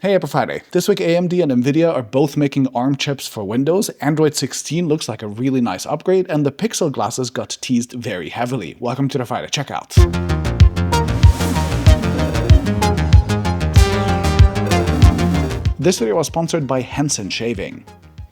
Hey, happy Friday. This week AMD and Nvidia are both making ARM chips for Windows, Android 16 looks like a really nice upgrade, and the Pixel glasses got teased very heavily. Welcome to the Friday Checkout. This video was sponsored by Henson Shaving.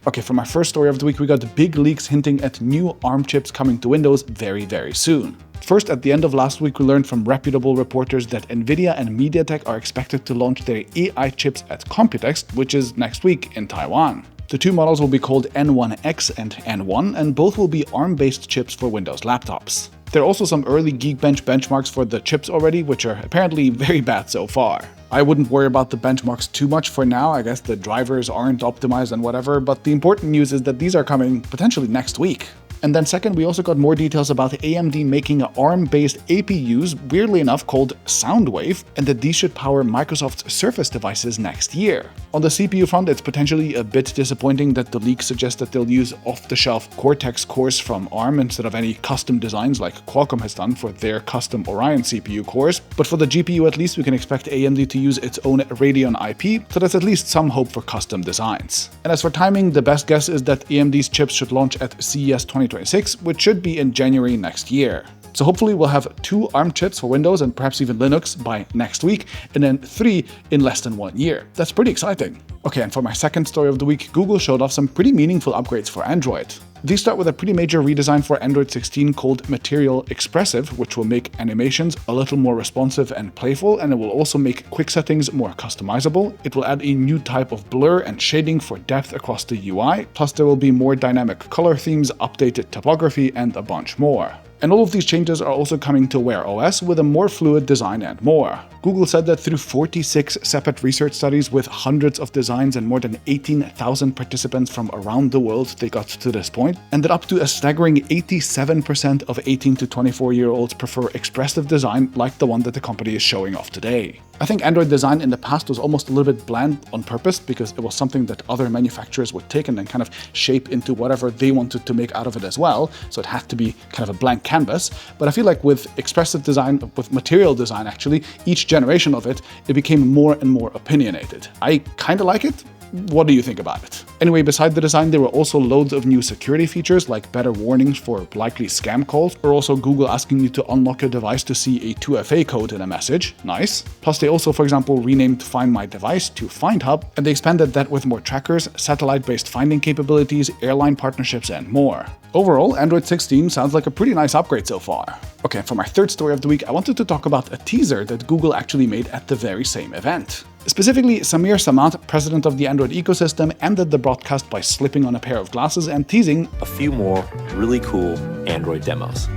Okay, for my first story of the week, we got big leaks hinting at new ARM chips coming to Windows very soon. First, at the end of last week, we learned from reputable reporters that Nvidia and MediaTek are expected to launch their AI chips at Computex, which is next week in Taiwan. The two models will be called N1X and N1, and both will be ARM-based chips for Windows laptops. There are also some early Geekbench benchmarks for the chips already, which are apparently very bad so far. I wouldn't worry about the benchmarks too much for now. I guess the drivers aren't optimized and whatever, but the important news is that these are coming potentially next week. And then second, we also got more details about AMD making ARM-based APUs, weirdly enough called Soundwave, and that these should power Microsoft's Surface devices next year. On the CPU front, it's potentially a bit disappointing that the leak suggests that they'll use off-the-shelf Cortex cores from ARM instead of any custom designs like Qualcomm has done for their custom Orion CPU cores. But for the GPU at least, we can expect AMD to use its own Radeon IP, so there's at least some hope for custom designs. And as for timing, the best guess is that AMD's chips should launch at CES 2026, which should be in January next year. So hopefully we'll have 2 ARM chips for Windows and perhaps even Linux by next week, and then 3 in less than 1 year. That's pretty exciting. Okay, and for my second story of the week, Google showed off some pretty meaningful upgrades for Android. These start with a pretty major redesign for Android 16 called Material Expressive, which will make animations a little more responsive and playful, and it will also make quick settings more customizable. It will add a new type of blur and shading for depth across the UI, plus there will be more dynamic color themes, updated typography, and a bunch more. And all of these changes are also coming to Wear OS with a more fluid design and more. Google said that through 46 separate research studies with hundreds of designs and more than 18,000 participants from around the world, they got to this point, and that up to a staggering 87% of 18 to 24-year-olds prefer expressive design like the one that the company is showing off today. I think Android design in the past was almost a little bit bland on purpose because it was something that other manufacturers would take and then kind of shape into whatever they wanted to make out of it as well, so it had to be kind of a blank canvas. But I feel like with expressive design, with material design actually, each generation of it, it became more and more opinionated. I kind of like it. What do you think about it? Anyway, beside the design, there were also loads of new security features like better warnings for likely scam calls, or also Google asking you to unlock your device to see a 2FA code in a message. Nice. Plus they also, for example, renamed Find My Device to Find Hub, and they expanded that with more trackers, satellite-based finding capabilities, airline partnerships, and more. Overall, Android 16 sounds like a pretty nice upgrade so far. Okay, for my third story of the week, I wanted to talk about a teaser that Google actually made at the very same event. Specifically, Samir Samant, president of the Android ecosystem, ended the broadcast by slipping on a pair of glasses and teasing a few more really cool Android demos.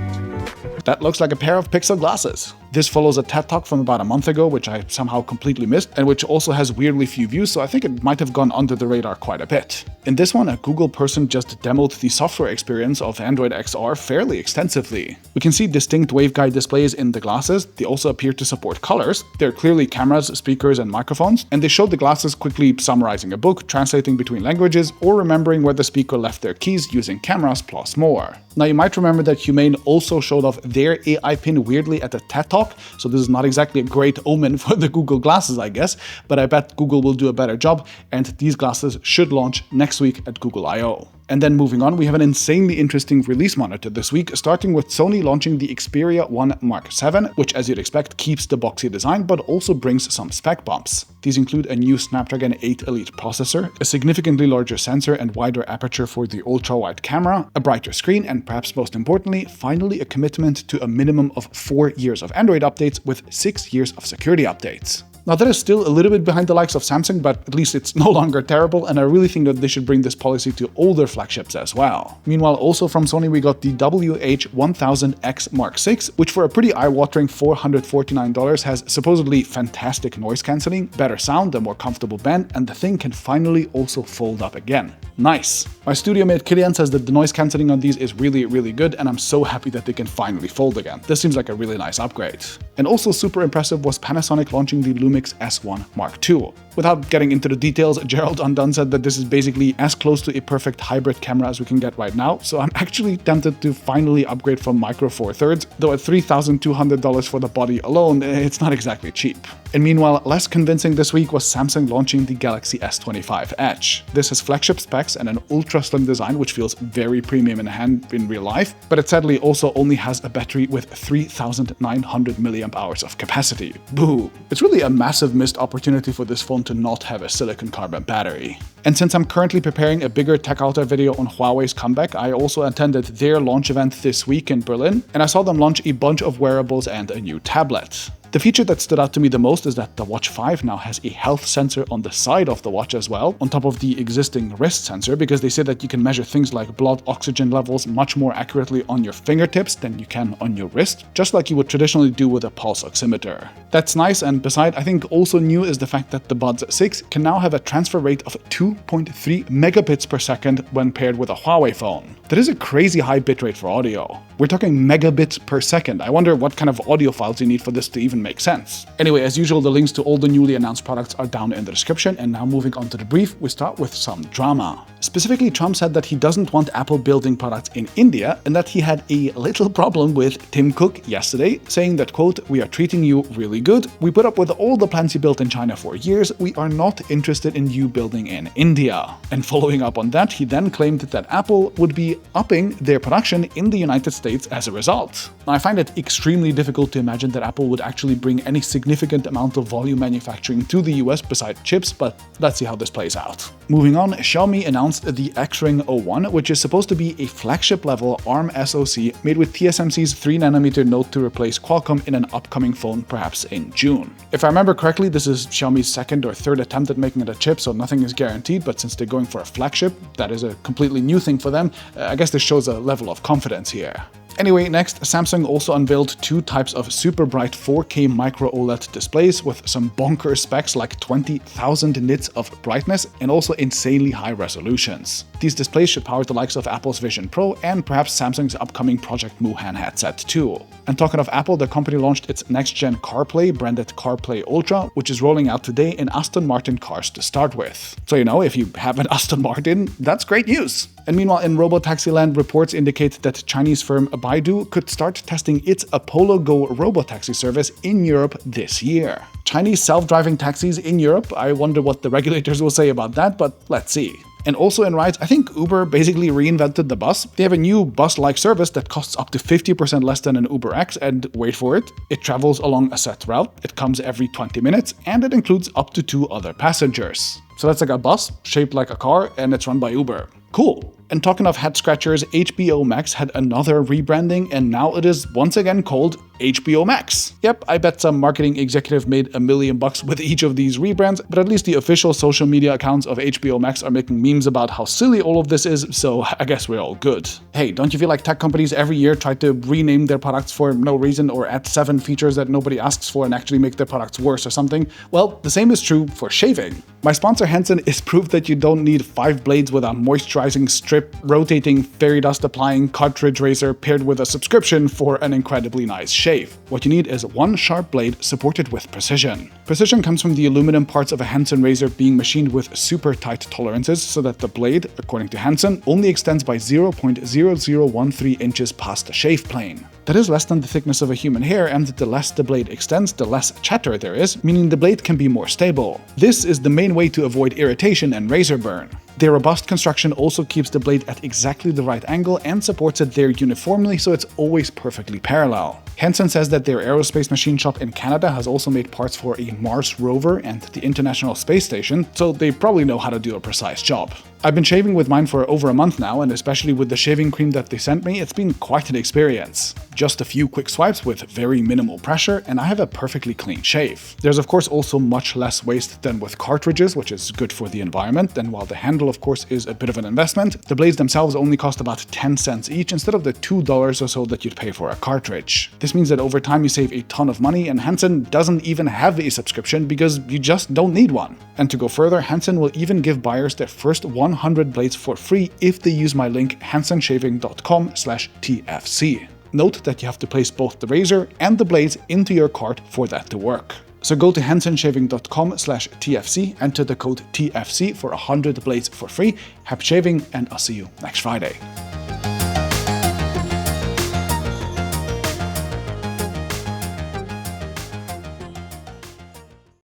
That looks like a pair of Pixel glasses. This follows a TED Talk from about a month ago, which I somehow completely missed, and which also has weirdly few views, so I think it might have gone under the radar quite a bit. In this one, a Google person just demoed the software experience of Android XR fairly extensively. We can see distinct waveguide displays in the glasses. They also appear to support colors. There are clearly cameras, speakers, and microphones, and they showed the glasses quickly summarizing a book, translating between languages, or remembering where the speaker left their keys using cameras plus more. Now, you might remember that Humane also showed off their AI pin weirdly at the TED Talk, so this is not exactly a great omen for the Google glasses, I guess, but I bet Google will do a better job, and these glasses should launch next week at Google I/O. And then moving on, we have an insanely interesting release monitor this week, starting with Sony launching the Xperia 1 Mark 7, which as you'd expect keeps the boxy design but also brings some spec bumps. These include a new Snapdragon 8 Elite processor, a significantly larger sensor and wider aperture for the ultra-wide camera, a brighter screen, and perhaps most importantly, finally a commitment to a minimum of 4 years of Android updates with 6 years of security updates. Now that is still a little bit behind the likes of Samsung, but at least it's no longer terrible, and I really think that they should bring this policy to older flagships as well. Meanwhile, also from Sony we got the WH-1000X Mark 6, which for a pretty eye-watering $449 has supposedly fantastic noise cancelling, better sound, a more comfortable band, and the thing can finally also fold up again. Nice! My studio mate Kilian says that the noise cancelling on these is really good, and I'm so happy that they can finally fold again. This seems like a really nice upgrade. And also super impressive was Panasonic launching the Lumix S1 Mark II. Without getting into the details, Gerald Undone said that this is basically as close to a perfect hybrid camera as we can get right now, so I'm actually tempted to finally upgrade from Micro Four Thirds, though at $3,200 for the body alone, it's not exactly cheap. And meanwhile, less convincing this week was Samsung launching the Galaxy S25 Edge. This has flagship specs and an ultra slim design which feels very premium in hand in real life, but it sadly also only has a battery with 3,900 mAh of capacity. Boo! It's really a massive missed opportunity for this phone to not have a silicon carbon battery. And since I'm currently preparing a bigger TechAltar video on Huawei's comeback, I also attended their launch event this week in Berlin, and I saw them launch a bunch of wearables and a new tablet. The feature that stood out to me the most is that the Watch 5 now has a health sensor on the side of the watch as well, on top of the existing wrist sensor, because they say that you can measure things like blood oxygen levels much more accurately on your fingertips than you can on your wrist, just like you would traditionally do with a pulse oximeter. That's nice, and beside, I think also new is the fact that the Buds 6 can now have a transfer rate of 2.3 megabits per second when paired with a Huawei phone. That is a crazy high bitrate for audio. We're talking megabits per second. I wonder what kind of audio files you need for this to even make sense. Anyway, as usual, the links to all the newly announced products are down in the description, and now moving on to the brief, we start with some drama. Specifically, Trump said that he doesn't want Apple building products in India, and that he had a little problem with Tim Cook yesterday, saying that, quote, "We are treating you really good. We put up with all the plants you built in China for years. We are not interested in you building in India." And following up on that, he then claimed that Apple would be upping their production in the United States as a result. Now, I find it extremely difficult to imagine that Apple would actually bring any significant amount of volume manufacturing to the US besides chips, but let's see how this plays out. Moving on, Xiaomi announced the X-Ring 01, which is supposed to be a flagship-level ARM SoC made with TSMC's 3nm node to replace Qualcomm in an upcoming phone, perhaps in June. If I remember correctly, this is Xiaomi's second or third attempt at making it a chip, so nothing is guaranteed, but since they're going for a flagship, that is a completely new thing for them. I guess this shows a level of confidence here. Anyway, next, Samsung also unveiled two types of super bright 4K micro OLED displays with some bonkers specs like 20,000 nits of brightness and also insanely high resolutions. These displays should power the likes of Apple's Vision Pro and perhaps Samsung's upcoming Project Muhan headset too. And talking of Apple, the company launched its next-gen CarPlay, branded CarPlay Ultra, which is rolling out today in Aston Martin cars to start with. So if you have an Aston Martin, that's great news. And meanwhile, in Robotaxi land, reports indicate that Chinese firm Baidu could start testing its Apollo Go robotaxi service in Europe this year. Chinese self-driving taxis in Europe? I wonder what the regulators will say about that, but let's see. And also in rides, I think Uber basically reinvented the bus. They have a new bus-like service that costs up to 50% less than an UberX, and wait for it, it travels along a set route, it comes every 20 minutes, and it includes up to 2 other passengers. So that's like a bus shaped like a car, and it's run by Uber. Cool. And talking of head scratchers, HBO Max had another rebranding, and now it is once again called HBO Max. Yep, I bet some marketing executive made $1 million with each of these rebrands, but at least the official social media accounts of HBO Max are making memes about how silly all of this is, so I guess we're all good. Hey, don't you feel like tech companies every year try to rename their products for no reason or add 7 features that nobody asks for and actually make their products worse or something? Well, the same is true for shaving. My sponsor Henson is proof that you don't need 5 blades with a moisturizing strip, rotating, fairy dust applying cartridge razor paired with a subscription for an incredibly nice shave. What you need is one sharp blade supported with precision. Precision comes from the aluminum parts of a Henson razor being machined with super tight tolerances so that the blade, according to Henson, only extends by 0.0013 inches past the shave plane. That is less than the thickness of a human hair, and the less the blade extends, the less chatter there is, meaning the blade can be more stable. This is the main way to avoid irritation and razor burn. Their robust construction also keeps the blade at exactly the right angle and supports it there uniformly, so it's always perfectly parallel. Henson says that their aerospace machine shop in Canada has also made parts for a Mars rover and the International Space Station, so they probably know how to do a precise job. I've been shaving with mine for over a month now, and especially with the shaving cream that they sent me, it's been quite an experience. Just a few quick swipes with very minimal pressure, and I have a perfectly clean shave. There's of course also much less waste than with cartridges, which is good for the environment, and while the handle of course is a bit of an investment, the blades themselves only cost about 10 cents each instead of the $2 or so that you'd pay for a cartridge. This means that over time you save a ton of money, and Henson doesn't even have a subscription because you just don't need one. And to go further, Henson will even give buyers their first 100 blades for free if they use my link hensonshaving.com/TFC. Note that you have to place both the razor and the blades into your cart for that to work. So go to hensonshaving.com/TFC, enter the code TFC for 100 blades for free. Happy shaving, and I'll see you next Friday.